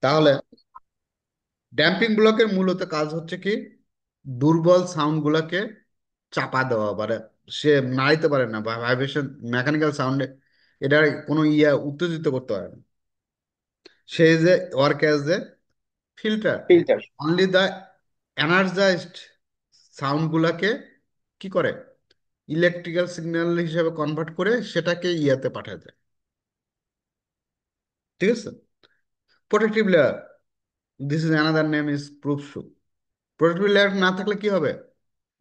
তাহলে ড্যাম্পিং ব্লকের মূলত কাজ হচ্ছে কি, দুর্বল সাউন্ড গুলাকে চাপা দেওয়া, মানে সে নাড়াইতে পারে না বা ভাইব্রেশন, মেকানিক্যাল সাউন্ডে এটা কোনো উত্তেজিত করতে পারে না। সে যে work as a filter, filter. Only the energised sound গুলাকে কি করে, ইলেকট্রিক্যাল সিগন্যাল হিসেবে কনভার্ট করে সেটাকে ইয়াতে পাঠায় যায়। ঠিক আছে। Protective layer, this is another name is proof shoe. Protective layer না থাকলে কি হবে,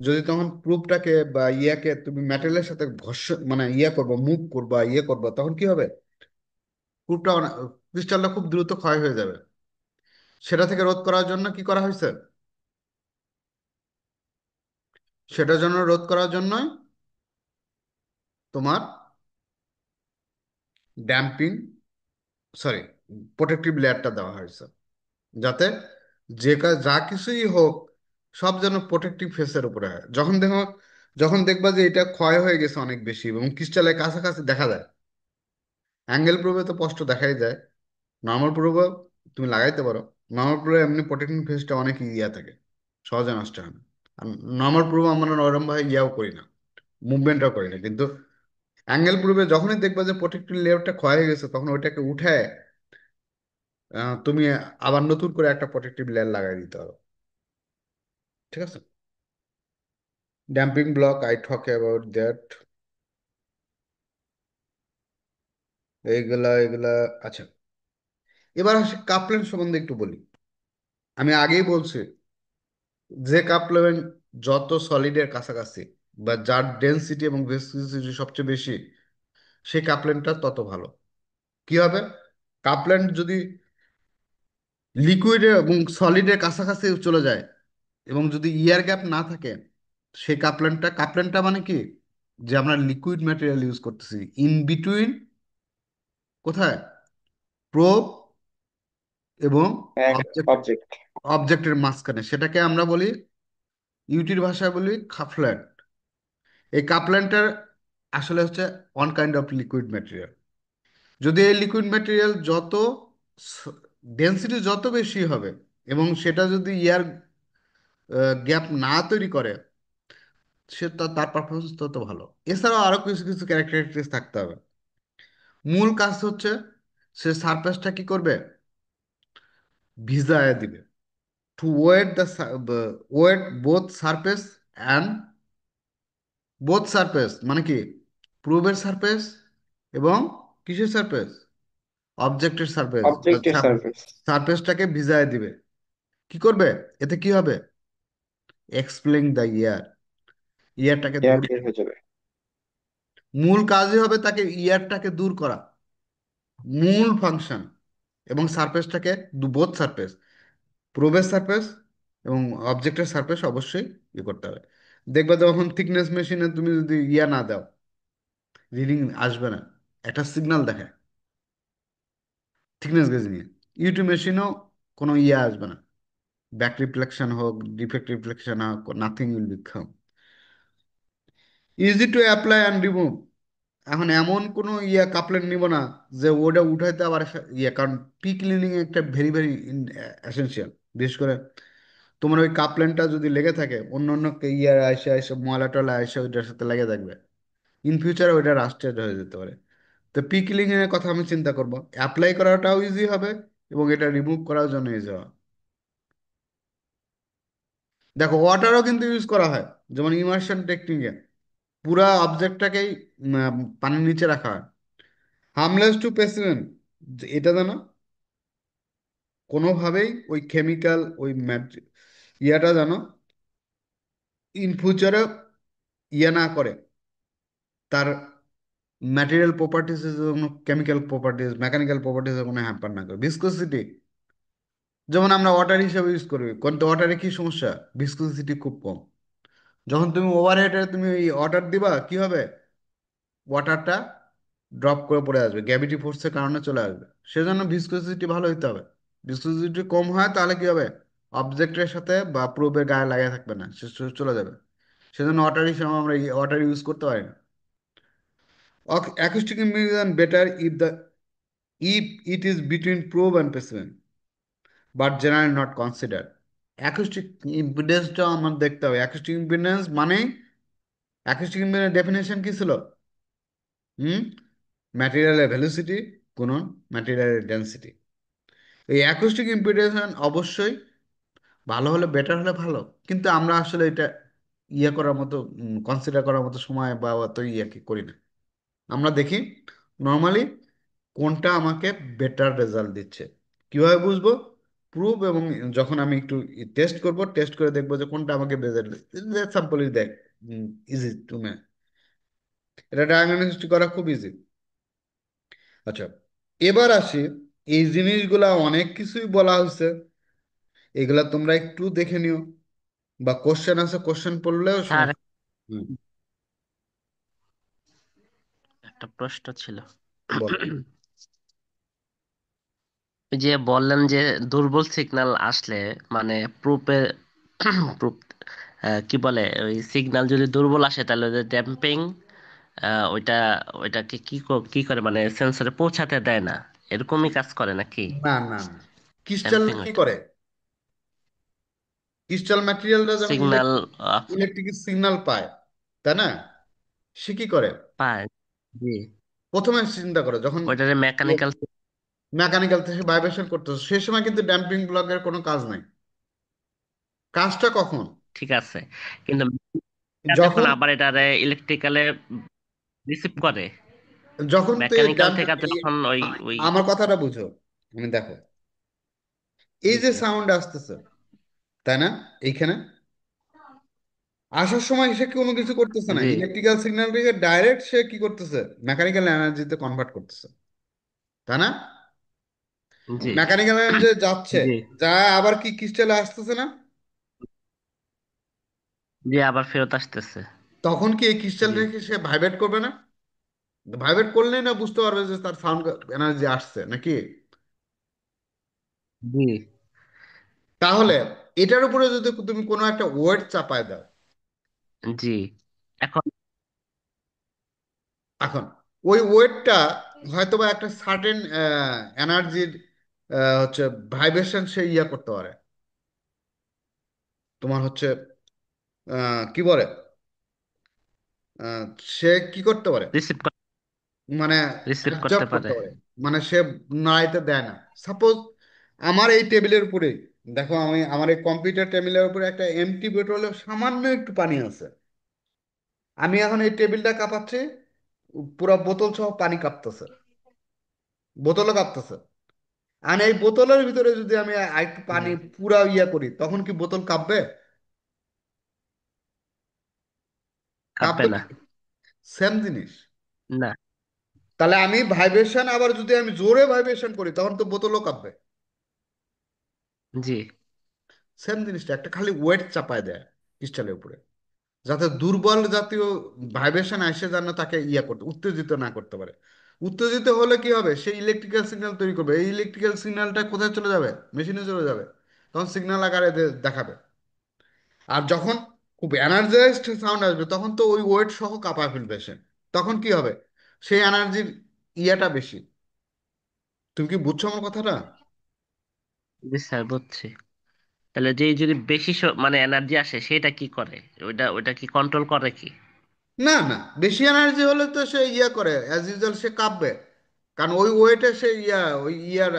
যদি তখন প্রুফটাকে বা ইয়াকে তুমি ম্যাটেরিয়ালের সাথে ঘর্ষ মানে ইয়ে করবো, মুভ করবা, ইয়ে করবা, তখন কি হবে, প্রুফটা ক্রিস্টালটা খুব দ্রুত ক্ষয় হয়ে যাবে। সেটা থেকে রোধ করার জন্য কি করা হয়েছে, সেটার জন্য রোধ করার জন্য তোমার ড্যাম্পিং, সরি, প্রোটেক্টিভ লেয়ারটা দেওয়া হয়েছে, যাতে যা কিছুই হোক সব যেন প্রোটেক্টিভ ফেসের উপরে হয়। যখন দেখবা যে এটা ক্ষয় হয়ে গেছে অনেক বেশি এবং ক্রিস্টালের কাছাকাছি দেখা যায়, অ্যাঙ্গেল প্রুফে তো স্পষ্ট দেখাই যায়, নর্মাল প্রুফে তুমি লাগাইতে পারো। নর্মাল প্রুফে এমনি প্রোটেক্টিং ফেসটা অনেক ইয়া থাকে, সহজে নষ্ট হয় না। আর নর্মাল প্রুফ আমরা নরম ভাবে ইয়াও করি না, মুভমেন্টও করি না, কিন্তু অ্যাঙ্গেল প্রুফে যখনই দেখবা যে প্রোটেক্টিভ লেয়ারটা ক্ষয় হয়ে গেছে, তখন ওইটাকে উঠায় তুমি আবার নতুন করে একটা প্রোটেক্টিভ লেয়ার লাগাই দিতে হবে। ঠিক আছে। Damping block I talk about that, এইগুলা। আচ্ছা, এবার আসি কাপলেন সম্বন্ধে একটু বলি। আমি আগেই বলছি যে কাপলেন যত সলিডের কাছাকাছি বা যার ডেন্সিটি এবং ভিসিসিটি সবচেয়ে বেশি, সেই কাপলেনটা তত ভালো। কি হবে, কাপলেন যদি লিকুইড এবং সলিডের কাছাকাছি চলে যায় এবং যদি ইয়ার গ্যাপ না থাকে, সেই কাপলেনটা মানে কি, যে আমরা লিকুইড ম্যাটেরিয়াল ইউজ করতেছি ইন বিটুইন, কোথায়, প্রোব এবং অবজেক্ট, অবজেক্ট। অবজেক্টের মাঝখানে, সেটাকে আমরা বলি, ইউটির ভাষায় বলি কাপল্যান্ড। এই কাপল্যান্ডটার আসলে হচ্ছে one kind of liquid material. যদি এই লিকুইড ম্যাটেরিয়াল যত ডেন্সিটি যত বেশি হবে এবং সেটা যদি ইয়ার গ্যাপ না তৈরি করে, তার পারফরমেন্স তত ভালো। এছাড়াও আরো কিছু কিছু ক্যারেক্টারিস্টিক্স থাকতে হবে। মূল কাজ হচ্ছে সে সারফেসটা কি করবে, ভিজায় দিবে, to wet the wet both surface and, both surface মানে কি, প্রুফের সারফেস এবং কিসের সারফেস, অবজেক্টের সারফেস বা অবজেক্টের সার্ফেস। সারফেসটাকে ভিজায় দিবে। কি করবে, এতে কি হবে, এক্সপ্লেইং দ্য ইয়ার, ইয়ারটাকে এয়ার ধরে, বের হয়ে যাবে। মূল কাজই হবে তাকে ইয়ারটাকে দূর করা, মূল ফাংশন। এবং সারফেসটাকে, বোথ সারফেস, প্রোবের সারফেস এবং অবজেক্টের সারফেস অবশ্যই ইয়ে করতে হবে। দেখবে যখন থিকনেস মেশিনে তুমি যদি ইয়া না দাও, রিডিং আসবে না, একটা সিগন্যাল দেখায় থিকনেস গেজ নিয়ে। ইউটিউব মেশিনও কোনো ইয়ে আসবে না, ব্যাক রিফ্লেকশন হোক, ডিফেক্ট রিফ্লেকশন হোক, nothing will become. Easy to apply and remove. এখন এমন কোনো কাপলেট নিব না যে ওটা উঠাইতে আবার কারণ পি ক্লিনিং একটা ভেরি ভেরি এসেনশিয়াল। বিশেষ করে তোমার ওই কাপলেনটা যদি লেগে থাকে, অন্য অন্য আইসে আইসে ময়লা টলা আইসে ওইটার সাথে লেগে থাকবে, ইন ফিউচারে ওইটা রাস্টেড হয়ে যেতে পারে। তো পি ক্লিনিং এর কথা আমি চিন্তা করব, অ্যাপ্লাই করাটাও ইজি হবে এবং এটা রিমুভ করার জন্য ইজি হবে। দেখো ওয়াটারও কিন্তু ইউজ করা হয়, যেমন ইমার্শন টেকনিকে পুরা অবজেক্টটাকেই পানির নিচে রাখা হয়, হার্মলেস টু পেসিমেন্ট। এটা জানো, কোনোভাবেই ওই কেমিক্যাল ওই ইয়াটা জানো, ইন ফিউচারে ইয়ে না করে, তার ম্যাটেরিয়াল প্রপার্টিস, কোনো কেমিক্যাল প্রপার্টিস, মেকানিক্যাল প্রপার্টিস কোনো হ্যাম্পার না করে। ভিসকোসিটি, যেমন আমরা ওয়াটার হিসেবে ইউজ করি, কিন্তু ওয়াটারে কি সমস্যা, ভিসকোসিটি খুব কম। যখন তুমি ওভারহেডে তুমি ওয়াটার দিবা, কি হবে, ওয়াটারটা ড্রপ করে পড়ে আসবে, গ্র্যাভিটি ফোর্সের কারণে চলে আসবে। সেজন্য ভিসকোসিটি ভালো হইতে হবে। ভিসকোসিটি কম হয় তাহলে কি হবে, অবজেক্টের সাথে বা প্রোবের গায়ে লাগিয়ে থাকবে না, সে চলে যাবে। সেজন্য ওয়াটার হিসেবে আমরা ওয়াটার ইউজ করতে পারি না। Acoustic immunization better if it is between probe and specimen. But generally not consider. Acoustic ইম্পিডেন্সটাও আমার দেখতে হবে। অ্যাকুস্টিক ইম্পিডেন্স মানে, অ্যাকুস্টিক ইম্পিডেন্স ডেফিনেশন কি ছিল? হুম, ম্যাটেরিয়ালের ভেলোসিটি গুণন ম্যাটেরিয়ালের ডেন্সিটি। এই অ্যাকুস্টিক ইম্পিডেন্স অবশ্যই ভালো হলে, বেটার হলে ভালো, কিন্তু আমরা আসলে এটা ইয়ে করার মতো, কনসিডার করার মতো সময় বা অত ইয়ে কি করি না। আমরা দেখি নর্মালি কোনটা আমাকে বেটার রেজাল্ট দিচ্ছে। কিভাবে বুঝবো? প্রুফ, এবং যখন আমি একটু টেস্ট করব, টেস্ট করে দেখবো যে কোনটা আমাকে বেটার। সাম্পল দেখ, ইজি টু ম্যান, এটা ডায়াগনোস্টিক করা খুব ইজি। আচ্ছা, এবার আসি, এই জিনিসগুলা অনেক কিছুই বলা হয়েছে, এগুলা তোমরা একটু দেখে নিও, বা কোশ্চেন আছে, কোশ্চেন পড়লেও স্যার, সমস্যা। হুম, একটা প্রশ্ন ছিল। বলো। ওই যে বললেন যে দুর্বল সিগন্যাল আসলে, মানে প্রুফে প্রুফ কি বলে, ওই সিগন্যাল যদি দুর্বল আসে তাহলে ওই যে ড্যাম্পিং, ওইটা ওইটাকে কি করে, মানে সেন্সরে পৌঁছাতে দেয় না, এরকমই কাজ করে নাকি? না না না, ক্রিস্টাল ড্যাম্পিং কি ওইটা করে? ক্রিস্টাল ম্যাটেরিয়ালটা যখন সিগন্যাল ইলেকট্রিক সিগন্যাল পায়, তাই না, সে কি করে? পায়। জি। প্রথমে চিন্তা করো, যখন ওইটারে মেকানিক্যাল। মেকানিক্যাল থেকে ভাইব্রেশন করতেছে, সেই সময় কিন্তু ড্যাম্পিং ব্লকের কোনো কাজ নাই। কাজটা কখন? ঠিক আছে, কিন্তু যখন যখন আবার এটারে ইলেকট্রিক্যালে রিসিভ করে, যখন তো এই মেকানিক্যাল থেকে যখন ওই ওই আমার কথাটা বুঝো, আমি দেখো, এই যে জি সাউন্ড আসতেছে, তাই না, এইখানে আসার সময় সে কোনো কিছু করতেছে না, জি ইলেকট্রিক্যাল সিগন্যালটিকে ডাইরেক্ট সে কি করতেছে, মেকানিক্যাল এনার্জিতে কনভার্ট করতেছে, তাই না? জি মেকানিক্যাল এনার্জি যাচ্ছে, জি যা আবার কি ক্রিস্টালে আসতেছে না? জি, আবার ফেরত আসতেছে। তখন কি এই জি ক্রিস্টালটাকে সে ভাইব্রেট করবে না? ভাইব্রেট করলেই না বুঝতে পারবে যে তার সাউন্ড এনার্জি আসছে নাকি। জি তাহলে এটার উপরে যদি তুমি কোনো একটা ওয়েট চাপায় দাও, জি। এখন এখন ওই ওয়েটটা হয়তোবা একটা সার্টেন এনার্জির হচ্ছে ভাইব্রেশন সে ইয়া করতে পারে, তোমার হচ্ছে কি বলে, আহ, সে কি করতে পারে, রিসিভ মানে রিসিভ অ্যাবজর্ব করতে করতে পারে। পারে, মানে সে নাড়াইতে দেয় না। সাপোজ আমার এই টেবিলের উপরে, দেখো আমি আমার এই কম্পিউটার টেবিলের উপরে একটা এমটি বোতলে সামান্য একটু পানি আছে, আমি এখন এই টেবিলটা কাঁপাচ্ছি, পুরো বোতল সহ পানি কাঁপতেছে, বোতলও কাঁপতেছে। আর এই বোতলের ভিতরে যদি আমি একটু জি, পানি পুরা ইয়া করি, তখন কি বোতল কাঁপবে? কাঁপবে কাঁপবে না। কি? সেম জিনিস। না। তাহলে আমি ভাইব্রেশন, আবার যদি আমি জোরে ভাইব্রেশন করি, তখন তো বোতলও কাঁপবে। জি সেম জিনিসটা, একটা খালি ওয়েট চাপায় দেয় ক্রিস্টালের উপরে, যাতে দুর্বল জাতীয় ভাইব্রেশন আসে, যেন তাকে ইয়া করতে, উত্তেজিত না করতে পারে। উত্তেজিত হলে কি হবে, সেই ইলেকট্রিক্যাল সিগন্যাল তৈরি করবে, এই ইলেকট্রিক্যাল সিগন্যালটা কোথায় চলে যাবে? মেশিনে চলে যাবে, তখন সিগন্যাল আকারে দেখাবে। আর যখন খুব এনার্জাইজড সাউন্ড আসবে, তখন তো ওই ওয়েট সহ কাঁপায় ফেলবে সে, তখন কি হবে, সেই এনার্জির ইয়াটা বেশি। তুমি কি বুঝছো আমার কথাটা? জি স্যার, বুঝছি। তাহলে যে যদি বেশি মানে এনার্জি আসে সেটা কি করে? ওইটা ওইটা কি কন্ট্রোল করে কি? না না, বেশি এনার্জি হলে তো সে ইয়া করে, অ্যাজ ইউজুয়াল সে কাঁপবে, কারণ ওই ওয়েটে সে ওই ইয়ার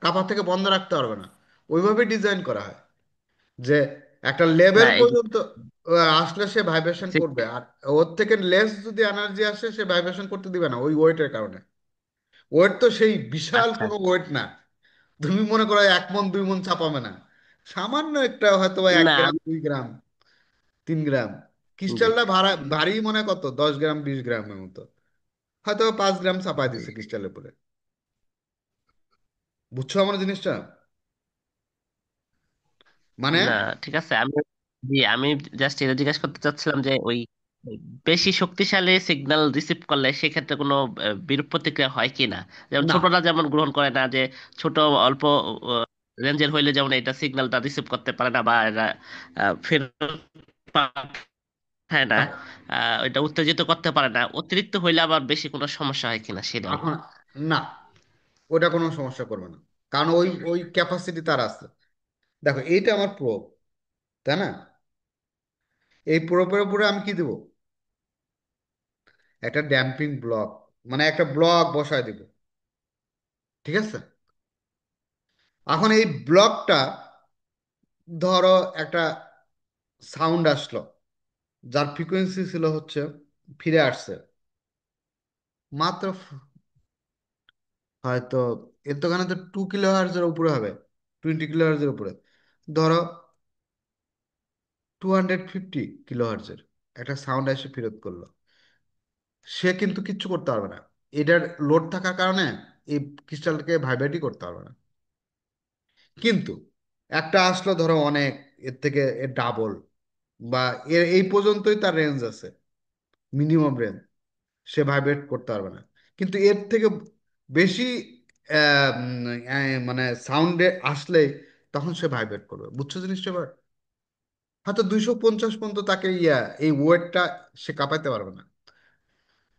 কাঁপা থেকে বন্ধ রাখতে পারবে না। ওইভাবে ডিজাইন করা হয় যে একটা না, লেভেল এই পর্যন্ত আসলে সে ভাইব্রেশন যে করবে, আর ওর থেকে লেস যদি এনার্জি আসে, সে ভাইব্রেশন করতে দিবে না ওই ওয়েটের কারণে। ওয়েট তো সেই বিশাল আচ্ছা। কোনো ওয়েট না, তুমি মনে করো 1 মণ 2 মণ চাপাবে না, সামান্য একটা হয়তো বা এক না গ্রাম 2 গ্রাম 3 গ্রাম। জি ক্রিস্টালটা ভারী মনে কত, 10 গ্রাম 20 গ্রামের মতো, হয়তো 5 গ্রাম চাপাই জি। দিছে ক্রিস্টালের উপরে। বুঝছো আমার জিনিসটা? মানে না, ঠিক আছে। আমি জাস্ট এটা জিজ্ঞাসা করতে চাচ্ছিলাম যে ওই ওই বেশি শক্তিশালী সিগন্যাল রিসিভ করলে সেক্ষেত্রে কোনো বিরূপ প্রতিক্রিয়া হয় কি না? যেমন না, ছোটরা যেমন গ্রহণ করে না, যে ছোট অল্প রেঞ্জের হইলে যেমন এটা সিগন্যালটা রিসিভ করতে পারে না, বা এরা ফেরত পাঠায় না, দেখো, ওইটা উত্তেজিত করতে পারে না, অতিরিক্ত হইলে আবার বেশি কোনো সমস্যা হয় কিনা সেটাই। এখন না, ওটা কোনো সমস্যা করবে না। কারণ ওই ওই ক্যাপাসিটি তার আছে। দেখো এইটা আমার প্রোব, তাই না? এই প্রোবের উপরে আমি কি দেবো? একটা ড্যাম্পিং ব্লক, মানে একটা ব্লক বসায় দিব। ঠিক আছে? এখন এই ব্লকটা, ধরো একটা সাউন্ড আসলো, যার ফ্রিকোয়েন্সি ছিল হচ্ছে, ফিরে আসছে মাত্র হয়তো, এর তো ওখানে তো 2 কিলো হার্জের উপরে হবে, 20 কিলো হার্জের উপরে। ধরো 250 কিলো হার্জের একটা সাউন্ড এসে ফেরত করলো, সে কিন্তু কিচ্ছু করতে পারবে না। এটার লোড থাকার কারণে এই ক্রিস্টালটাকে ভাইব্রেটই করতে পারবে না। কিন্তু একটা আসলো ধরো অনেক, এর থেকে এর ডাবল, বা এর এই পর্যন্তই তার রেঞ্জ আছে, মিনিমাম রেঞ্জ, সে ভাইব্রেট করতে পারবে না। কিন্তু এর থেকে বেশি মানে সাউন্ডে আসলে তখন সে ভাইব্রেট করবে। বুঝছো জিনিসটা এবার? হয়তো 250 পর্যন্ত তাকে এই ওয়েটটা সে কাঁপাইতে পারবে না।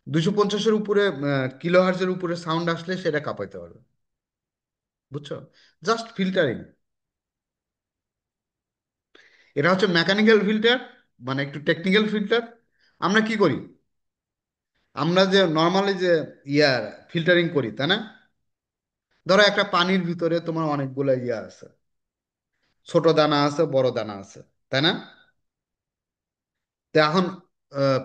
250-এর উপরে, কিলো হার্জের উপরে সাউন্ড আসলে সেটা কাঁপাইতে পারবে। বুঝছো? Just filtering. এটা হচ্ছে মেকানিক্যাল ফিল্টার, মানে একটু টেকনিক্যাল ফিল্টার। আমরা কি করি? আমরা যে নর্মালি যে ইয়ার ফিল্টারিং করি, তাই না? ধরো একটা পানির ভিতরে তোমার অনেকগুলো আছে, ছোট দানা আছে, বড় দানা আছে, তাই না? তো এখন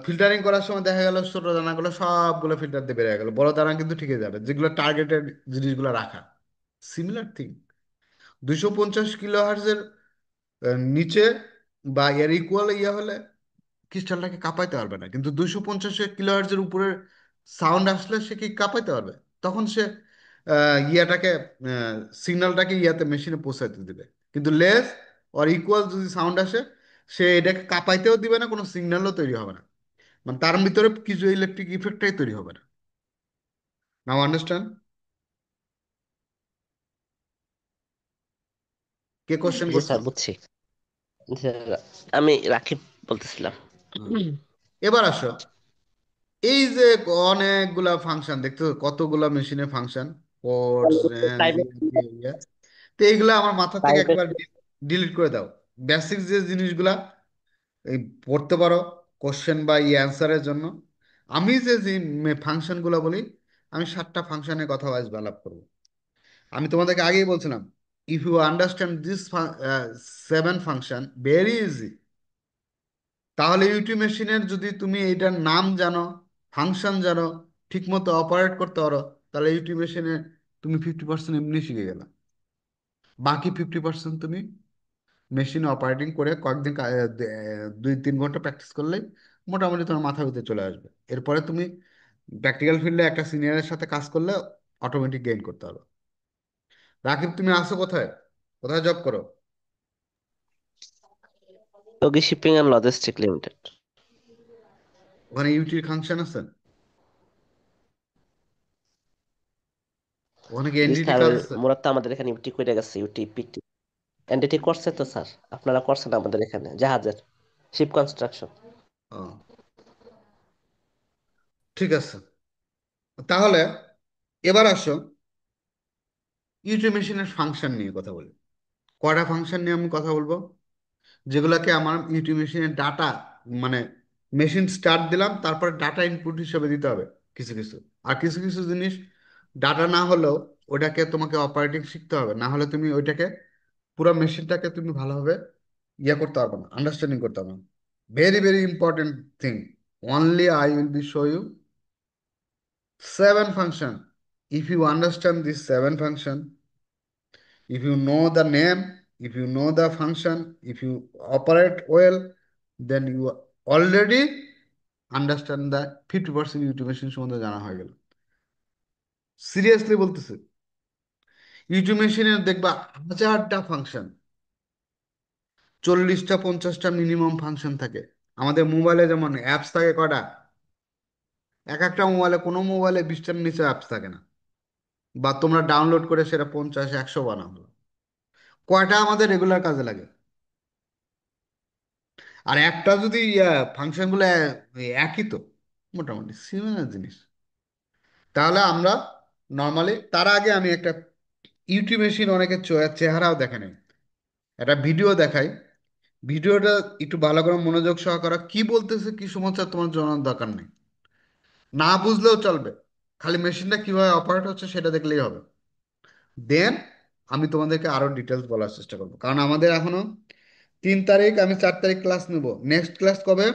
ফিল্টারিং করার সময় দেখা গেল ছোট দানাগুলো সবগুলো ফিল্টার দিয়ে বেরিয়ে গেল, বড় দানা কিন্তু ঠিকই যাবে, যেগুলো টার্গেটেড জিনিসগুলো রাখা। সিমিলার থিং, 250 কিলো হার্জের নিচে বা এর ইকুয়াল হলে ক্রিস্টালটাকে কাঁপাইতে পারবে না। কিন্তু 250 কিলোহার্জের উপরে সাউন্ড আসলে সে কি কাঁপাইতে পারবে? তখন সে ইয়াটাকে, সিগন্যালটাকে মেশিনে পৌঁছাইতে দিবে। কিন্তু লেস অর ইকুয়াল যদি সাউন্ড আসে, সে এটাকে কাঁপাইতেও দিবে না, কোনো সিগন্যালও তৈরি হবে না। মানে তার ভিতরে কিছু ইলেকট্রিক ইফেক্টটাই তৈরি হবে না। নাও আন্ডারস্ট্যান্ড? কে কোশ্চেন জি করছো? স্যার, বুঝছি। জি স্যার, আমি রাকিব বলতেছিলাম। হুম। এবার আসো, এই যে অনেকগুলা ফাংশন দেখছো, কতগুলা মেশিনের ফাংশন, পোর্টস, র্যাম, টাইমে তো এইগুলা আমার মাথা থেকে টাইমে একবার ডিলিট করে দাও। বেসিক যে জিনিসগুলা এই পড়তে পারো কোশ্চেন বা অ্যান্সারের জন্য। আমি যে যে ফাংশনগুলো বলি, আমি 7টা ফাংশনের কথা আজ আলাপ করবো। আমি তোমাদেরকে আগেই বলছিলাম, if you understand this 7 function very easy, তাহলে ইউটি মেশিনের যদি তুমি এইটার নাম জানো, ফাংশন জানো, ঠিকমতো অপারেট করতে পারো, তাহলে ইউটি মেশিনে তুমি 50% এমনি শিখে গেলা। বাকি 50% তুমি মেশিন অপারেটিং করে কয়েকদিন 2-3 ঘন্টা প্র্যাকটিস করলেই মোটামুটি তোমার মাথার ভিতরে চলে আসবে। এরপরে তুমি প্র্যাকটিক্যাল ফিল্ডে একটা সিনিয়রের সাথে কাজ করলে অটোমেটিক গেইন করতে হবে। রাকিব, তুমি আসো কোথায়? কোথায় জব করো? যোগী শিপিং অ্যান্ড লজিস্টিক লিমিটেড। ওখানে ইউটির ফাংশন আছে? ওখানে কি জি এনডিটি স্যার, কাজ ওই আছে? মুরাদ তো আমাদের এখানে ইউটি করে গেছে, ইউটি পিটি এনডিটি করছে তো স্যার। আপনারা করছেন আমাদের এখানে জাহাজের শিপ কনস্ট্রাকশন। ও, ঠিক আছে। তাহলে এবার আসো ইউটি মেশিনের ফাংশন নিয়ে কথা বলি। কয়টা ফাংশন নিয়ে আমি কথা বলবো, যেগুলোকে আমার ইউটি মেশিনের ডাটা, মানে মেশিন স্টার্ট দিলাম, তারপরে ডাটা ইনপুট হিসেবে দিতে হবে কিছু কিছু। আর কিছু কিছু জিনিস ডাটা না হলেও ওটাকে তোমাকে অপারেটিং শিখতে হবে, না হলে তুমি ওইটাকে পুরো মেশিনটাকে তুমি ভালোভাবে করতে পারবে না, আন্ডারস্ট্যান্ডিং করতে পারবে না। Very very important thing, only I will be show you 7 function. If you understand this 7 function, if you know the name, if you know the function, if you operate well, then you already understand the 50% ইউটিমেশন সম্বন্ধে জানা হয়ে গেল। Seriously বলতেছে, ইউটিমেশনের দেখবা হাজারটা function, 40টা 50টা minimum function থাকে। আমাদের মোবাইলে যেমন অ্যাপস থাকে কয়টা? এক একটা মোবাইলে, কোনো মোবাইলে 20টার নিচে অ্যাপস থাকে না। বা তোমরা ডাউনলোড করে সেটা 50-100 বানাও, কয়টা আমাদের রেগুলার কাজে লাগে? আর একটা যদি ফাংশনগুলো একই তো, মোটামুটি সিমিলার জিনিস। তাহলে আমরা নর্মালি, তার আগে আমি একটা ইউটি মেশিন অনেকের চেহারাও দেখে নেই, একটা ভিডিও দেখাই, ভিডিওটা একটু ভালো করে মনোযোগ সহকারে কি বলতেছে কি সমস্যা তোমার জানার দরকার নেই, না বুঝলেও চলবে, খালি মেশিনটা কিভাবে অপারেট হচ্ছে সেটা দেখলেই হবে। দেন আমি তোমাদেরকে আরো ডিটেলস বলার চেষ্টা করবো, কারণ আমাদের এখনো 3 তারিখ, আমি 4 তারিখ ক্লাস নেব। নেক্সট ক্লাস কবে?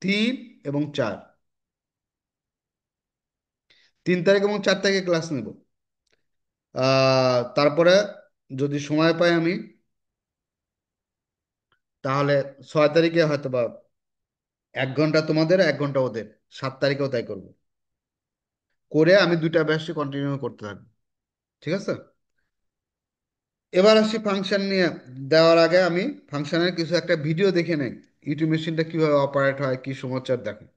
3 এবং 4, 3 তারিখ এবং 4 তারিখে ক্লাস নেব। তারপরে যদি সময় পাই আমি, তাহলে 6 তারিখে হয়তো বা 1 ঘন্টা তোমাদের, 1 ঘন্টা ওদের, 7 তারিখেও তাই করব, করে আমি 2টা ব্যাচই কন্টিনিউ করতে থাকবো। ঠিক আছে, এবার আসি ফাংশন নিয়ে। দেওয়ার আগে আমি ফাংশনের কিছু একটা ভিডিও দেখে নেই, ইউটিউব মেশিনটা কিভাবে অপারেট হয়, কি সমস্যা দেখে।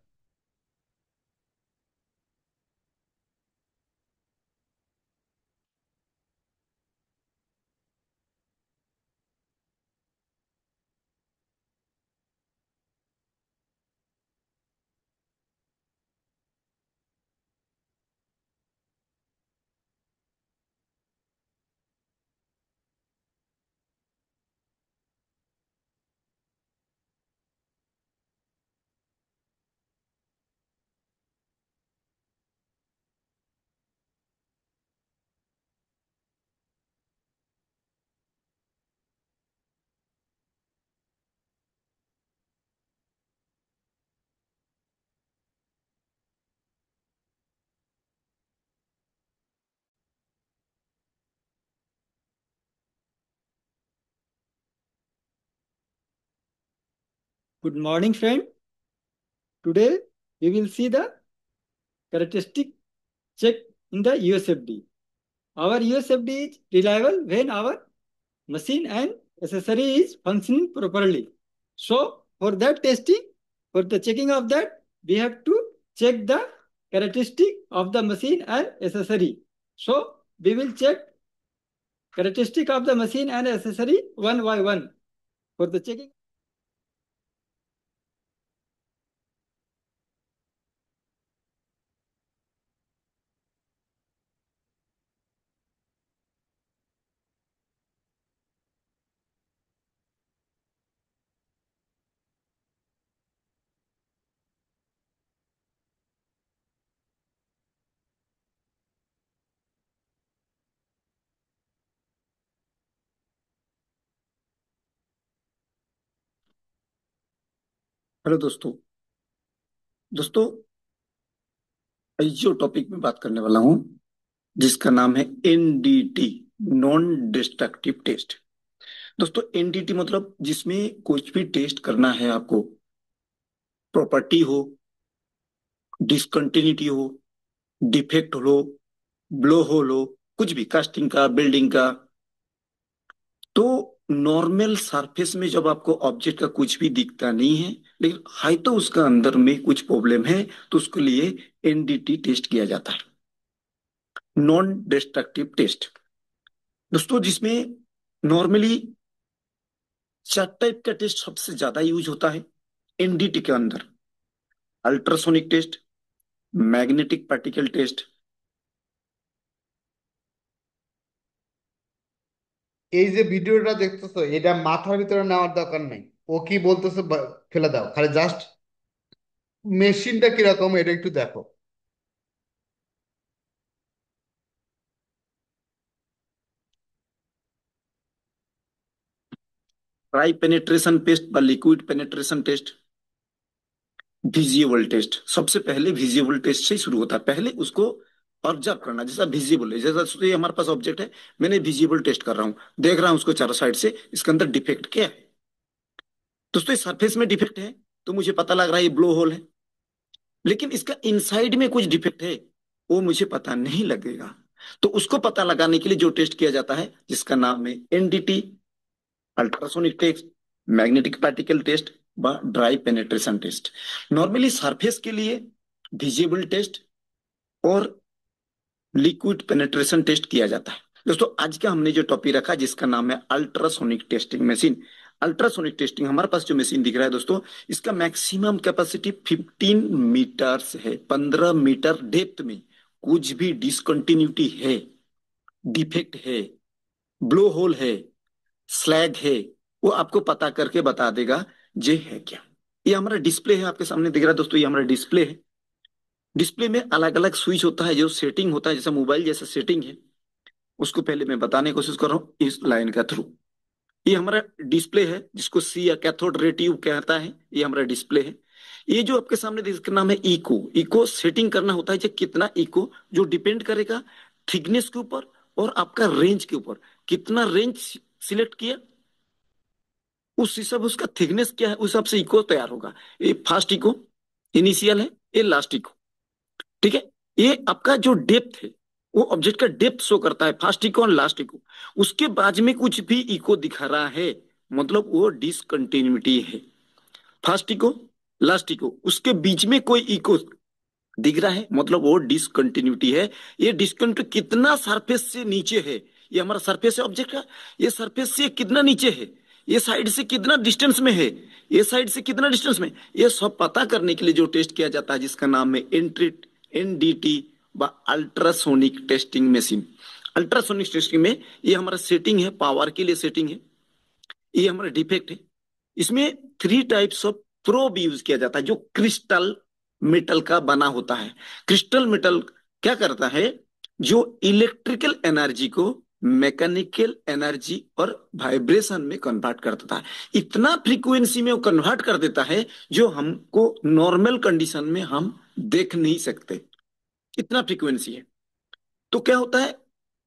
Good morning, friend. Today we will see the characteristic check in the USFD. Our USFD is reliable when our machine and accessory is functioning properly. So for that testing, for the checking of that, we have to check the characteristic of the machine and accessory. So we will check characteristic of the machine and accessory one by one. For the checking. Hello दोस्तों। दोस्तों, आज जो topic में बात करने वाला हूं, जिसका नाम है एनडीटी, नॉन डिस्ट्रक्टिव टेस्ट। दोस्तों, एनडीटी मतलब जिसमें कुछ भी टेस्ट करना है आपको, प्रॉपर्टी हो, डिसकंटिन्यूटी हो, डिफेक्ट हो, ब्लो होल हो, कुछ भी, कास्टिंग का, बिल्डिंग का, तो नॉर्मल सरफेस में जब आपको ऑब्जेक्ट का कुछ भी दिखता नहीं है, लेकिन है तो उसका अंदर में कुछ प्रॉब्लम है, तो उसके लिए एनडीटी टेस्ट किया जाता है, नॉन डिस्ट्रक्टिव टेस्ट। दोस्तों, जिसमें नॉर्मली 4 टाइप का टेस्ट सबसे ज्यादा यूज होता है एनडीटी के अंदर: ultrasonic test, magnetic particle test. এই যে ভিডিওটা দেখতেছো, এটা মাথার ভিতরে নেওয়ার দরকার নেই, ও কি বলতেছে ফেলে দাও, খালি জাস্ট মেশিনটা কিরকম এটা একটু দেখো। ट्राई पेनेट्रेशन टेस्ट व liquid penetration test, visible test. सबसे पहले विजिबल टेस्ट से ही शुरू होता है, पहले उसको ऑब्जर्व करना, जैसा विजिबल है, जैसा सोचिए हमारे पास ऑब्जेक्ट है, मैंने विजिबल टेस्ट कर रहा हूँ, देख रहा हूँ उसको चारों साइड से, इसके अंदर डिफेक्ट क्या है। दोस्तों, सरफेस में डिफेक्ट है तो मुझे पता लग रहा है ये ब्लो होल है, लेकिन इसका इनसाइड में कुछ डिफेक्ट है, वो मुझे पता नहीं लगेगा। तो उसको पता लगाने के लिए जो टेस्ट किया जाता है, जिसका नाम है NDT, ultrasonic test, magnetic particle test व dry penetration test. Normally surface के लिए विजिबल टेस्ट और लिक्विड पेनेट्रेशन टेस्ट किया जाता है। दोस्तों, आज का हमने जो टॉपिक रखा, जिसका नाम है ultrasonic testing machine. Ultrasonic testing, हमारे पास जो मशीन दिख रहा है दोस्तों, इसका मैक्सिमम कैपेसिटी 15 मीटर्स है, 15 मीटर डेप्थ में कुछ भी डिसकंटिन्यूटी है डिफेक्ट है, ब्लो होल है, स्लैग है, वो आपको पता करके बता देगा ये है क्या। ये हमारा डिस्प्ले है, आपके सामने दिख रहा है दोस्तों, ये हमारा डिस्प्ले है। डिस्प्ले में अलग अलग स्विच होता है, जो सेटिंग होता है, जैसे मोबाइल जैसा सेटिंग है, उसको पहले मैं बताने की कोशिश कर रहा हूँ इस लाइन का थ्रू। ये हमारा डिस्प्ले है, जिसको सी या कैथोड रे ट्यूब कहता है, ये हमारा डिस्प्ले है। ये जो आपके सामने इसका नाम है इको। इको सेटिंग करना होता है, जो कितना इको, जो डिपेंड करेगा थिकनेस के ऊपर और आपका रेंज के ऊपर। कितना रेंज सिलेक्ट किया, उस हिसाब उसका थिकनेस क्या है, उस हिसाब से इको तैयार होगा। ये फास्ट इको इनिशियल है, ये लास्ट इको। ठीक है। ये आपका जो डेप्थ है, वो ऑब्जेक्ट का डेप्थ शो करता है, फास्ट इको और लास्ट इको। उसके बाद में कुछ भी इको दिखा रहा है, मतलब वो डिसकंटिन्यूटी है। फास्ट इको, लास्ट इको, उसके बीच में कोई इको दिख रहा है, मतलब वो डिसकंटिन्यूटी है। ये डिसकंटिन्यूटी कितना सरफेस से नीचे है, ये हमारा सरफेस है ऑब्जेक्ट का, ये सरफेस से कितना नीचे है, ये साइड से कितना डिस्टेंस में है, ये साइड से कितना डिस्टेंस में, ये सब पता करने के लिए जो टेस्ट किया जाता है, जिसका नाम है एनडीटी व ultrasonic testing machine. Ultrasonic testing में ये हमारा सेटिंग है, पावर के लिए सेटिंग है, ये हमारा डिफेक्ट है। इसमें 3 टाइप्स ऑफ प्रोब यूज किया जाता है, जो क्रिस्टल मेटल का बना होता है। क्रिस्टल मेटल क्या करता है, जो इलेक्ट्रिकल एनर्जी को मैकेनिकल एनर्जी और वाइब्रेशन में कन्वर्ट कर देता है। इतना फ्रीक्वेंसी में वो कन्वर्ट कर देता है, जो हमको नॉर्मल कंडीशन में हम देख नहीं सकते, इतना फ्रीक्वेंसी है। तो क्या होता है,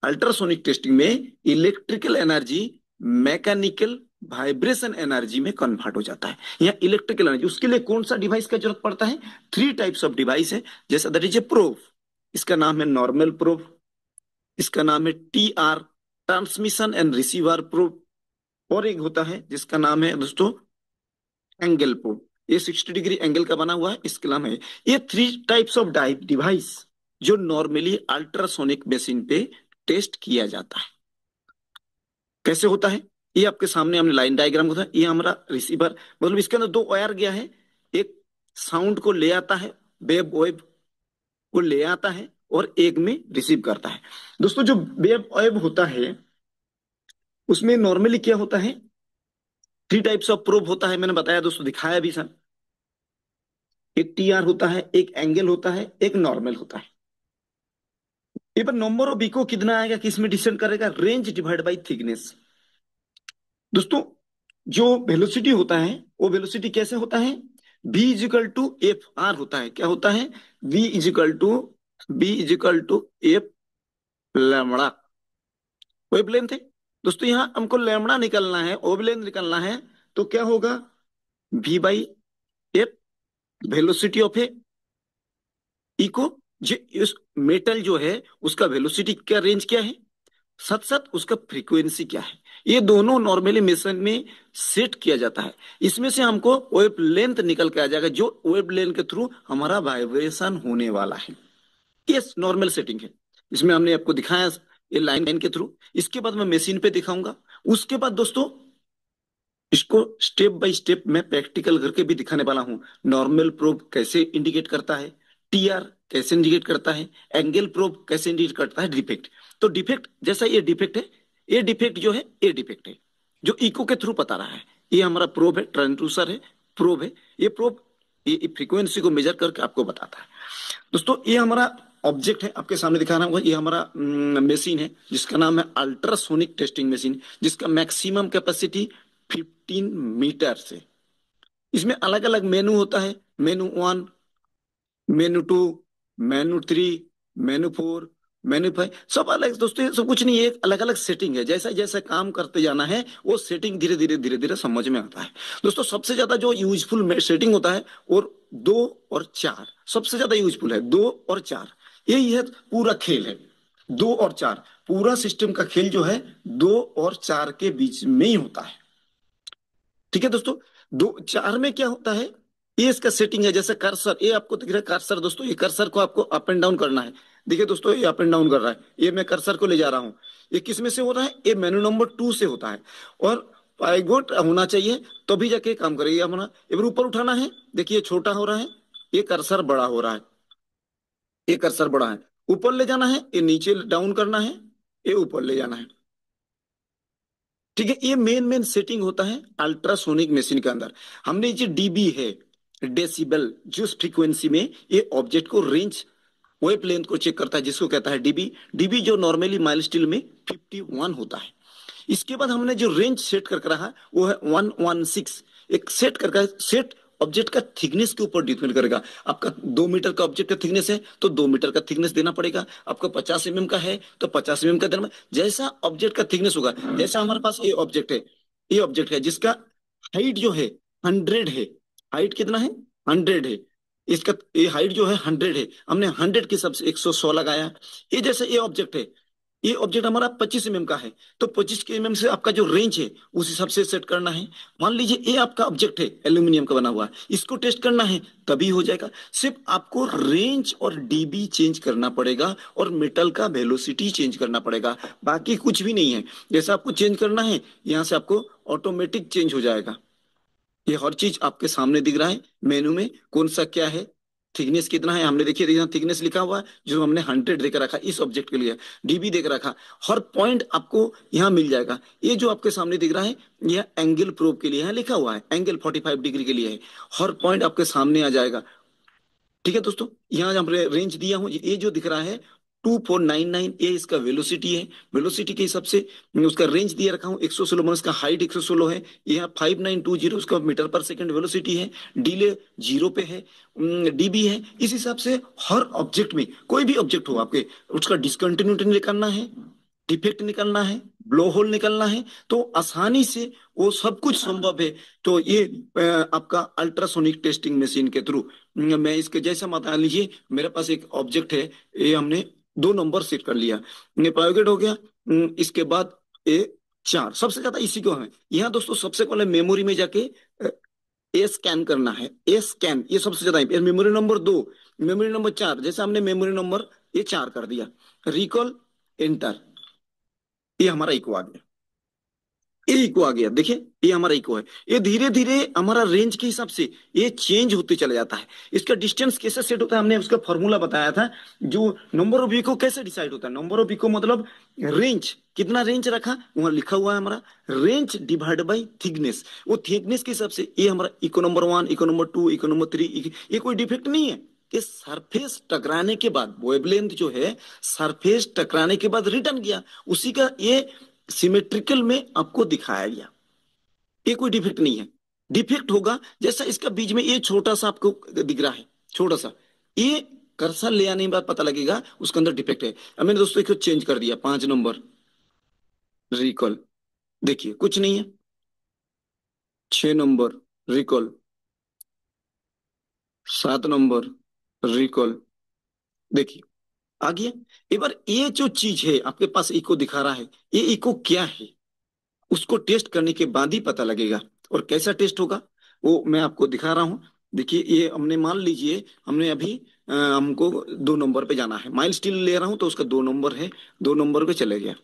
अल्ट्रासोनिक टेस्टिंग में electrical energy mechanical vibration energy में कन्वर्ट हो जाता है। या इलेक्ट्रिकल एनर्जी, उसके लिए कौन सा डिवाइस का जरूरत पड़ता है, 3 टाइप्स ऑफ डिवाइस है। जैसा दैट इज ए प्रोब, इसका नाम है नॉर्मल प्रोब, इसका नाम है TR, transmission and receiver probe, और एक होता है जिसका नाम है दोस्तों एंगल प्रोब। ये 60 डिग्री एंगल का बना हुआ है, इसका नाम है। ये 3 टाइप्स ऑफ डिवाइस जो नॉर्मली अल्ट्रासोनिक मशीन पे टेस्ट किया जाता है। कैसे होता है, ये आपके सामने हमने लाइन डायग्राम होता है। ये हमारा रिसीवर, मतलब इसके अंदर 2 वायर गया है, एक साउंड को ले आता है, वेव को ले आता है, और एक में रिसीव करता है। दोस्तों जो वेव होता है, उसमें नॉर्मली क्या होता है, 3 टाइप्स ऑफ प्रोब होता है, मैंने बताया दोस्तों, दिखाया भी सर। एक टीआर होता है, एक एंगल होता है, एक नॉर्मल होता है। ये पर नंबर ऑफ इको कितना आएगा, किसमें डिसीजन करेगा, रेंज डिवाइड बाई थिकनेस। दोस्तों जो वेलोसिटी होता है, वो वेलोसिटी कैसे होता है, v is equal to f r होता है। क्या होता है, v is equal to f lambda, wavelength है। दोस्तों यहाँ हमको लैम्बडा निकलना है, वेवलेंथ निकलना है, तो क्या होगा, v by f, velocity of a echo, जो इस मेटल जो है उसका वेलोसिटी क्या, रेंज क्या है, साथ साथ उसका फ्रीक्वेंसी क्या है, ये दोनों नॉर्मली मेशन में सेट किया जाता है। इसमें से हमको वेव लेंथ निकल के आ जाएगा, जो वेव लेंथ के थ्रू हमारा वाइब्रेशन होने वाला है। ये नॉर्मल सेटिंग है, इसमें हमने आपको दिखाया ये लाइन के थ्रू। इसके बाद मैं मशीन पे दिखाऊंगा। उसके बाद दोस्तों इसको स्टेप बाय स्टेप मैं प्रैक्टिकल करके भी दिखाने वाला हूँ। नॉर्मल प्रोब कैसे इंडिकेट करता है, टीआर कैसे इंडिकेट करता है, एंगल प्रोब कैसे इंडिकेट करता है डिफेक्ट। तो डिफेक्ट जैसा ये डिफेक्ट है, ये डिफेक्ट जो है, ये डिफेक्ट है जो इको के थ्रू पता रहा है। ये हमारा प्रोब है, ट्रांसड्यूसर है, प्रोब है। ये प्रोब ये फ्रीक्वेंसी को मेजर करके आपको बताता है। दोस्तों ये हमारा ऑब्जेक्ट है, आपके सामने दिखा रहा हूँ, ये हमारा मशीन है, जिसका नाम है अल्ट्रासोनिक टेस्टिंग मशीन, जिसका मैक्सिमम कैपेसिटी 15 मीटर से। इसमें अलग अलग मेनू होता है, मेनू 1, मेनू 2, मेनू 3, मेनू 4, मेनू 5, सब अलग। दोस्तों ये सब कुछ नहीं है, एक अलग अलग सेटिंग है। जैसा जैसा काम करते जाना है, वो सेटिंग धीरे धीरे समझ में आता है। दोस्तों सबसे ज्यादा जो यूजफुल सेटिंग होता है, और 2 और 4 सबसे ज्यादा यूजफुल है, 2 और 4, यही है पूरा खेल है। 2 और 4 पूरा सिस्टम का खेल जो है 2 और 4 के बीच में ही होता है। ठीक है दोस्तों, 2 4 में क्या होता है, ये इसका सेटिंग है। जैसे कर्सर, ये आपको दिख रहा है कर्सर, दोस्तों ये कर्सर को आपको अप एंड डाउन करना है। देखिए दोस्तों ये अप एंड डाउन कर रहा है, ये मैं कर्सर को ले जा रहा हूँ। ये किस में से हो रहा है, ये मेनू नंबर 2 से होता है। और पाइवोट होना चाहिए, तभी जाके काम करेगा हमारा। ये बार ऊपर उठाना है, देखिए छोटा हो रहा है, ये कर्सर बड़ा हो रहा है, ये कर्सर बड़ा है। ऊपर ले जाना है, ये नीचे डाउन करना है, ये ऊपर ले जाना है। ठीक है, ये मेन मेन सेटिंग होता है अल्ट्रासोनिक मशीन के अंदर। हमने जो डीबी है, डेसिबल, जो फ्रीक्वेंसी में ये ऑब्जेक्ट को रेंज, वेव लेंथ को चेक करता है, जिसको कहता है डीबी। डीबी जो नॉर्मली माइल स्टील में 51 होता है। इसके बाद हमने जो रेंज सेट करके रखा वो है 116। एक सेट करके, सेट ऑब्जेक्ट का थिकनेस के ऊपर डिपेंड करेगा। आपका 2 मीटर का ऑब्जेक्ट का थिकनेस है तो 2 मीटर का थिकनेस देना पड़ेगा। आपका 50 mm का है तो 50 mm का देना। जैसा ऑब्जेक्ट का थिकनेस होगा, जैसा हमारे पास ये ऑब्जेक्ट है, ये ऑब्जेक्ट है जिसका हाइट जो है 100 है। हाइट कितना है? 100 है। इसका ये हाइट जो है 100 है, हमने 100 के हिसाब से 100 लगाया। ये जैसे ये ऑब्जेक्ट है, ये ऑब्जेक्ट हमारा 25 mm का है, तो 25 mm से आपका जो रेंज है उस हिसाब से सेट करना है। मान लीजिए ये आपका ऑब्जेक्ट है, एल्यूमिनियम का बना हुआ है, इसको टेस्ट करना है तभी हो जाएगा। सिर्फ आपको रेंज और डीबी चेंज करना पड़ेगा और मेटल का वेलोसिटी चेंज करना पड़ेगा, बाकी कुछ भी नहीं है। जैसा आपको चेंज करना है, यहाँ से आपको ऑटोमेटिक चेंज हो जाएगा। ये हर चीज आपके सामने दिख रहा है मेनू में, कौन सा क्या है, थिकनेस कितना है। हमने देखिए यहाँ थिकनेस लिखा हुआ है जो हमने 100 देकर रखा इस ऑब्जेक्ट के लिए, डीबी देकर रखा। हर पॉइंट आपको यहाँ मिल जाएगा। ये जो आपके सामने दिख रहा है, यह एंगल प्रोब के लिए है, लिखा हुआ है एंगल 45 डिग्री के लिए है। हर पॉइंट आपके सामने आ जाएगा। ठीक है दोस्तों, यहाँ हमने रेंज दिया हूँ, ये जो दिख रहा है 2499, ये इसका वेलोसिटी है। वेलोसिटी के हिसाब से मैं उसका रेंज दिया रखा हूँ 116, मतलब उसका हाइट 116 है। यहाँ 5920 उसका मीटर पर सेकंड वेलोसिटी है। डीले 0 पे है, डीबी है। इस हिसाब से हर ऑब्जेक्ट में, कोई भी ऑब्जेक्ट हो आपके, उसका डिसकंटिन्यूटी निकालना है, डिफेक्ट निकालना है, ब्लो होल निकालना है, तो आसानी से वो सब कुछ संभव है। तो ये आपका अल्ट्रासोनिक टेस्टिंग मशीन के थ्रू मैं इसके जैसा मान लीजिए मेरे पास एक ऑब्जेक्ट है, ये हमने 2 नंबर सेट कर लिया, ये प्राइवेट हो गया। इसके बाद ये 4, सबसे ज्यादा इसी को है। यहाँ दोस्तों सबसे पहले मेमोरी में जाके ए स्कैन करना है। ए स्कैन ये सबसे ज्यादा, मेमोरी नंबर 2, मेमोरी नंबर 4, जैसे हमने मेमोरी नंबर ये 4 कर दिया, रिकॉल, एंटर, ये हमारा इको आ गया। ये इको आ गया, देखिए ये हमारा इको है। ये धीरे धीरे हमारा रेंज के हिसाब से ये चेंज होते चला जाता है। इसका डिस्टेंस कैसे सेट होता है, हमने उसका फॉर्मूला बताया था। जो नंबर ऑफ इको कैसे डिसाइड होता है, नंबर ऑफ इको मतलब रेंज, कितना रेंज रखा वहां लिखा हुआ है हमारा, रेंज डिवाइड बाई थिकनेस। वो थिकनेस के हिसाब से ये हमारा echo number 1, echo number 2, echo number 3, ये कोई डिफेक्ट नहीं है। कि सरफेस टकराने के बाद वेवलेंथ जो है, सरफेस टकराने के बाद रिटर्न किया, उसी का ये सिमेट्रिकल में आपको दिखाया गया। ये कोई डिफेक्ट नहीं है। डिफेक्ट होगा जैसा इसका बीच में ये छोटा सा आपको दिख रहा है, छोटा सा, ये कर्सर ले आने के बाद पता लगेगा उसके अंदर डिफेक्ट है। अब मैंने दोस्तों इसको चेंज कर दिया, 5 नंबर रिकॉल, देखिए कुछ नहीं है। 6 नंबर रिकॉल, 7 नंबर रिकॉल, देखिए आ गया। एक बार ये जो चीज है आपके पास इको दिखा रहा है, ये इको क्या है उसको टेस्ट करने के बाद ही पता लगेगा। और कैसा टेस्ट होगा वो मैं आपको दिखा रहा हूँ। देखिए ये हमने मान लीजिए हमने अभी हमको 2 नंबर पे जाना है, माइल स्टील ले रहा हूं तो उसका 2 नंबर है, 2 नंबर पे चले गया।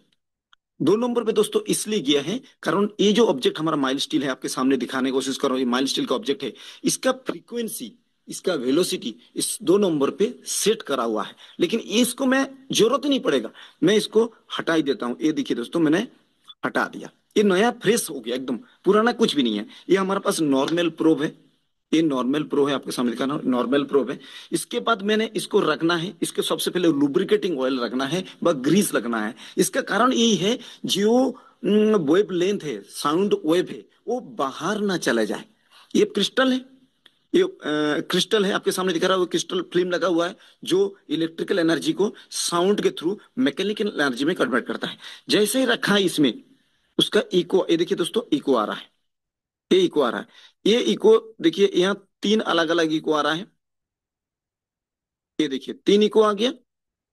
2 नंबर पे दोस्तों इसलिए गया है कारण ये जो ऑब्जेक्ट हमारा माइल स्टील है, आपके सामने दिखाने की कोशिश कर रहा हूँ, ये माइल स्टील का ऑब्जेक्ट है। इसका फ्रीक्वेंसी, इसका वेलोसिटी इस 2 नंबर पे सेट करा हुआ है। लेकिन इसको मैं, जरूरत ही नहीं पड़ेगा, मैं इसको हटा ही देता हूँ। ये देखिए दोस्तों मैंने हटा दिया, ये नया फ्रेश हो गया एकदम, पुराना कुछ भी नहीं है। ये हमारे पास नॉर्मल प्रोब है, ये नॉर्मल प्रो है, आपके सामने दिखा ना नॉर्मल प्रोब है। इसके बाद मैंने इसको रखना है, इसके सबसे पहले लुब्रिकेटिंग ऑयल रखना है व ग्रीस लगना है। इसका कारण यही है जो वेव लेंथ है, साउंड वेव है, वो बाहर ना चला जाए। ये क्रिस्टल है, ये क्रिस्टल है आपके सामने दिख रहा है, वो क्रिस्टल फिल्म लगा हुआ है जो इलेक्ट्रिकल एनर्जी को साउंड के थ्रू मैकेनिकल एनर्जी में कन्वर्ट करता है। जैसे ही रखा है इसमें, उसका इको, ये देखिए दोस्तों इको आ रहा है, ये इको आ रहा है। ये इको देखिए यहाँ 3 अलग अलग इको आ रहा है। ये देखिए 3 इको आ गया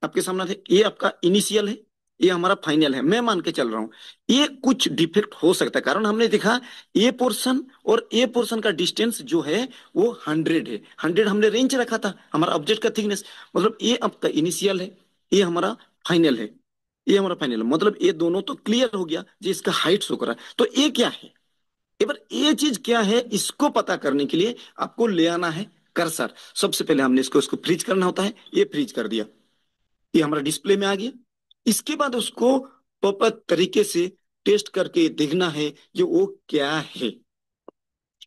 आपके सामने थे। ये आपका इनिशियल है, ये हमारा फाइनल है, मैं मान के चल रहा हूं। ये कुछ डिफेक्ट हो सकता है कारण हमने देखा ये पोर्शन और ये पोर्शन का डिस्टेंस जो है वो 100 है। 100 हमने रेंज रखा था हमारा ऑब्जेक्ट का थिकनेस, मतलब ये आपका इनिशियल है, ये हमारा फाइनल है, ये हमारा फाइनल है। मतलब ये दोनों तो क्लियर हो गया जी, इसका हाइट शो कर रहा है। तो ये क्या है, एक बार ये चीज क्या है इसको पता करने के लिए आपको ले आना है कर्सर। सबसे पहले हमने इसको इसको फ्रीज करना होता है, ये फ्रीज कर दिया, ये हमारा डिस्प्ले में आ गया। इसके बाद उसको प्रॉपर तरीके से टेस्ट करके देखना है कि वो क्या है।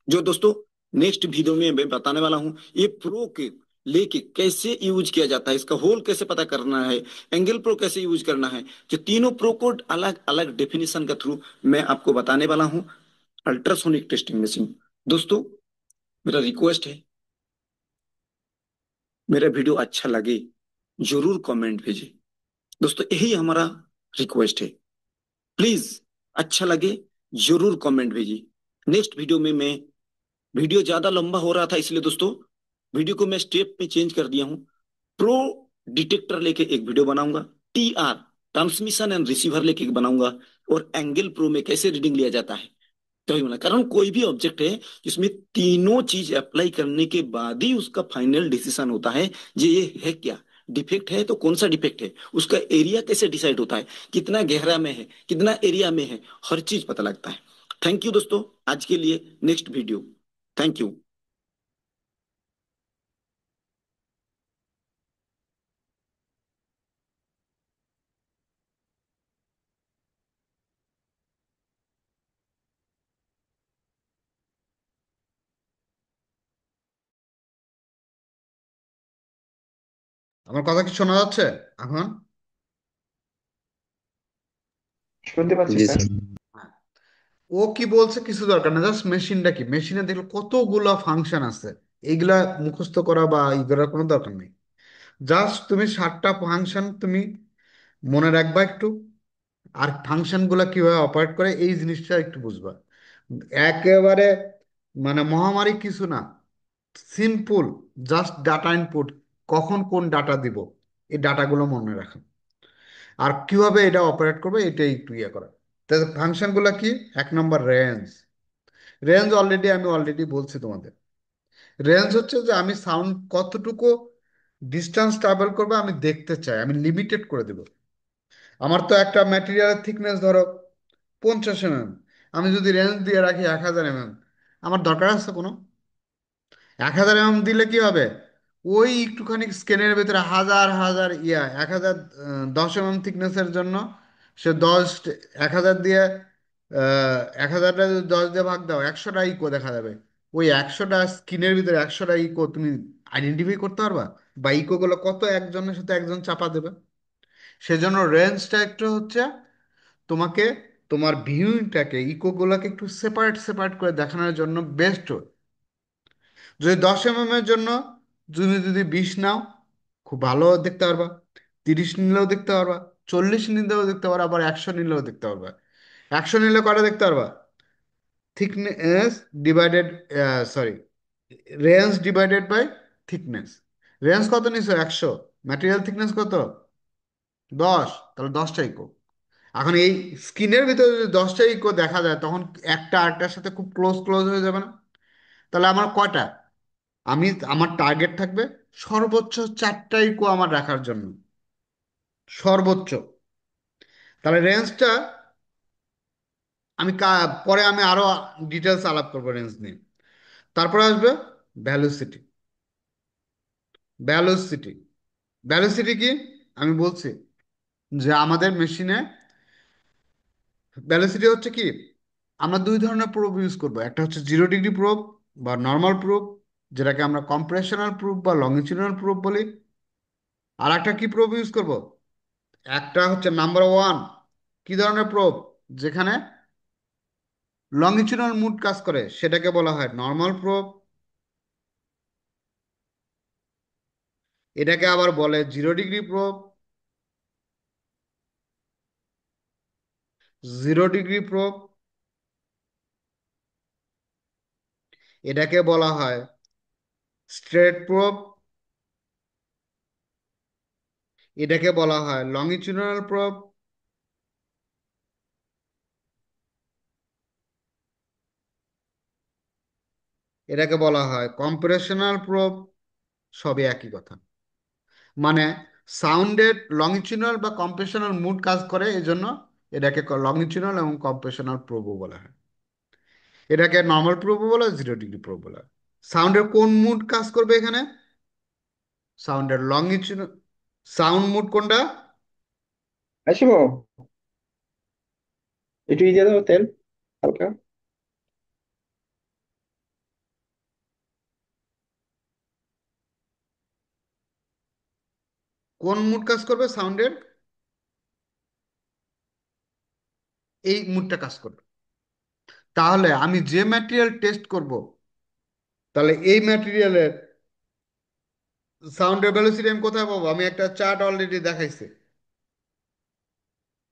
जो दोस्तों नेक्स्ट वीडियो में मैं बताने वाला हूँ, ये प्रो के लेके कैसे यूज किया जाता है, इसका होल कैसे पता करना है, एंगल प्रो कैसे यूज करना है, जो तीनों प्रो को अलग अलग डेफिनेशन का थ्रू मैं आपको बताने वाला हूँ। Ultrasonic testing machine. दोस्तों मेरा रिक्वेस्ट है, मेरा वीडियो अच्छा लगे जरूर कमेंट भेजिए। दोस्तों यही हमारा रिक्वेस्ट है, प्लीज अच्छा लगे जरूर कमेंट भेजिए। नेक्स्ट वीडियो में मैं, वीडियो ज्यादा लंबा हो रहा था इसलिए दोस्तों वीडियो को मैं स्टेप में चेंज कर दिया हूँ। प्रो डिटेक्टर लेके एक वीडियो बनाऊंगा, टीआर ट्रांसमिशन एंड रिसीवर लेके एक बनाऊंगा, और एंगल प्रो में कैसे रीडिंग लिया जाता है तभी बना। कारण कोई भी ऑब्जेक्ट है जिसमें तीनों चीज अप्लाई करने के बाद ही उसका फाइनल डिसीजन होता है ये है क्या, डिफेक्ट है तो कौन सा डिफेक्ट है, उसका एरिया कैसे डिसाइड होता है, कितना गहरा में है, कितना एरिया में है, हर चीज पता लगता है। थैंक यू दोस्तों, आज के लिए नेक्स्ट वीडियो। Thank you. আমার কথা কি শোনা যাচ্ছে এখন? শুনতে পাচ্ছি জি স্যার। স্যার। হ্যাঁ। ও কি বলছে কিছু দরকার না, জাস্ট মেশিনটা কি, মেশিনে দেখলে কতগুলো ফাংশন আছে, এইগুলা মুখস্থ করা বা ই করার কোনো দরকার নেই। জাস্ট তুমি 7টা ফাংশন তুমি মনে রাখবা একটু, আর ফাংশন গুলা কিভাবে অপারেট করে এই জিনিসটা একটু বুঝবা। একেবারে মানে মহামারী কিছু না, সিম্পল, জাস্ট ডাটা ইনপুট, কখন কোন ডাটা দিব, এই ডাটাগুলো মনে রাখা, আর কিভাবে এটা অপারেট করবে এটা একটু ইয়ে করা। তাহলে ফাংশন গুলা কি? এক নম্বর রেঞ্জ। রেঞ্জ আমি অলরেডি বলছি তোমাদের। রেঞ্জ হচ্ছে যে আমি সাউন্ড কতটুকু ডিস্টেন্স ট্রাভেল করবে আমি দেখতে চাই, আমি লিমিটেড করে দেব। আমার তো একটা ম্যাটেরিয়ালের থিকনেস ধরো 50 mm, আমি যদি রেঞ্জ দিয়ে রাখি 1000 mm, আমার দরকার আছে কোনো? 1000 mm দিলে কি হবে? ওই একটুখানি স্কেনের ভিতরে হাজার হাজার 1000 mm থিকনেসের জন্য সে 1000 দিয়ে 1000টা যদি 10 দিয়ে ভাগ দাও 100টা ইকো দেখা যাবে। ওই 100টা স্কিনের ভিতরে 100টা ইকো তুমি আইডেন্টিফাই করতে পারবা? বা ইকো গুলো কত একজনের সাথে একজন চাপা দেবে? সেজন্য রেঞ্জটা একটু হচ্ছে তোমাকে তোমার ভিউইংটাকে ইকোগুলোকে একটু সেপারেট সেপারেট করে দেখানোর জন্য বেস্ট। যদি 10 mm এর জন্য তুমি যদি 20 নাও খুব ভালো দেখতে পারবা, 30 নিলেও দেখতে পারবা, 40 নিলেও দেখতে পারবা, আবার 100 নিলেও দেখতে পারবা। 100 নিলে কটা দেখতে পারবা? Thickness divided, sorry, range divided by thickness. Range কত নিছো? 100। ম্যাটেরিয়াল থিকনেস কত? 10। তাহলে 10টা ইকো। এখন এই স্কিনের ভিতরে যদি 10টা ইকো দেখা যায় তখন একটা আরেকটার সাথে খুব ক্লোজ ক্লোজ হয়ে যাবে না? তাহলে আমার কয়টা, আমি আমার টার্গেট থাকবে সর্বোচ্চ 4টা ইকো আমার রাখার জন্য, সর্বোচ্চ। তাহলে রেঞ্জটা পরে আমি আরো ডিটেলস আলাপ করবো রেঞ্জ নিয়ে। তারপরে আসবে ভ্যালোসিটি। ভ্যালোসিটি ভ্যালোসিটি কি আমি বলছি, যে আমাদের মেশিনে ভ্যালোসিটি হচ্ছে কি, আমরা দুই ধরনের প্রুফ ইউজ করবো। একটা হচ্ছে 0 ডিগ্রি প্রুফ বা নর্মাল প্রুফ, যেটাকে আমরা কম্প্রেশনাল প্রুফ বা লংজিটিউডাল প্রুফ বলি। আর একটা কি প্রুফ ইউজ করব? একটা হচ্ছে নাম্বার 1, কি ধরনের প্রুফ, যেখানে লংজিটিউডাল মুড কাজ করে, সেটাকে বলা হয় নর্মাল প্রুফ। এটাকে আবার বলে 0 ডিগ্রি প্রুফ। 0 ডিগ্রি প্রুফ এটাকে বলা হয় স্ট্রেট প্রুফ। এটাকে বলা হয় লংজিটিউডাল প্রুফ। এটাকে বলা হয় কম্প্রেশনাল প্রুফ। সবই একই কথা, মানে সাউন্ডের লংজিটিউডাল বা কম্প্রেশনাল মুড কাজ করে, এই জন্য এটাকে লংজিটিউডাল এবং কম্প্রেশনাল প্রোবও বলা হয়। এটাকে নর্মাল প্রোবও বলা হয়, 0 ডিগ্রি প্রোব বলা হয়। সাউন্ডের কোন মুড কাজ করবে এখানে? সাউন্ডের লংজিটিউডাল। সাউন্ড মুড কোনটা? আসিমো একটু দিয়ে দাও তেল হালকা। কোন মুড কাজ করবে সাউন্ডের? এই মুডটা কাজ করবে। তাহলে আমি যে ম্যাটেরিয়াল টেস্ট করব, তাহলে এই ম্যাটেরিয়ালের সাউন্ডের ভ্যালোসিটি আমি কোথায় পাবো? আমি একটা চার্ট অলরেডি দেখাইছি।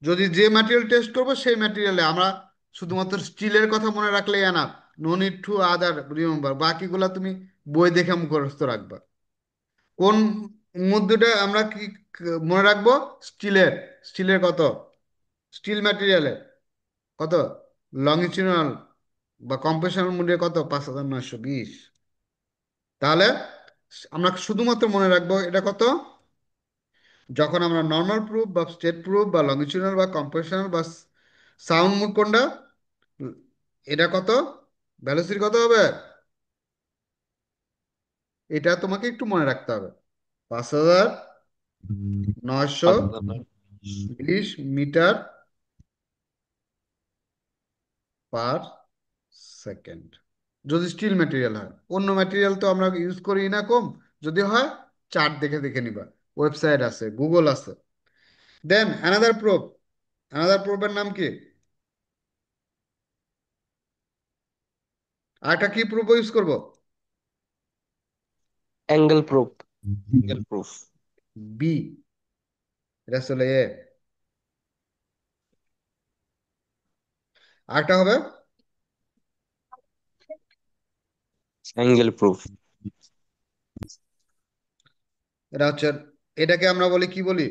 যদি যে ম্যাটেরিয়াল টেস্ট করব সেই ম্যাটেরিয়ালে আমরা শুধুমাত্র স্টিলের কথা মনে রাখলেই enough, no need to other remember, বাকিগুলা তুমি বই দেখে মুখস্থ রাখবা। কোন মধ্যটা আমরা কি মনে রাখবো? স্টিলের। স্টিলের কত? স্টিল ম্যাটেরিয়ালের কত লংজিটিউডাল বা কম্প্রেশনাল মূল্য কত? 5920। তাহলে আমরা শুধুমাত্র মনে রাখবো এটা কত, যখন আমরা নর্মাল প্রুফ বা স্টেট প্রুফ বা লংজিটিউডাল বা কম্প্রেশনাল বা সাউন্ড মুড কোনটা, এটা কত ভ্যালোসিটি কত হবে, এটা তোমাকে একটু মনে রাখতে হবে। 5920 মিটার পার সেকেন্ড, যদি স্টিল ম্যাটেরিয়াল হয়। অন্য ম্যাটেরিয়াল তো আমরা ইউজ করি না কম, যদি হয় চার্ট দেখে দেখে নিবা, ওয়েবসাইট আছে, গুগল আছে। দেন অ্যানাদার প্রুফ, অ্যানাদার প্রুফের নাম কি? আরেকটা কি প্রুফ ইউজ করব? Angle proof. Angle proof. B, এটা চলে এ। আরেকটা হবে অ্যাঙ্গেল প্রুফ। এটা হচ্ছে, এটাকে আমরা বলি কি বলি?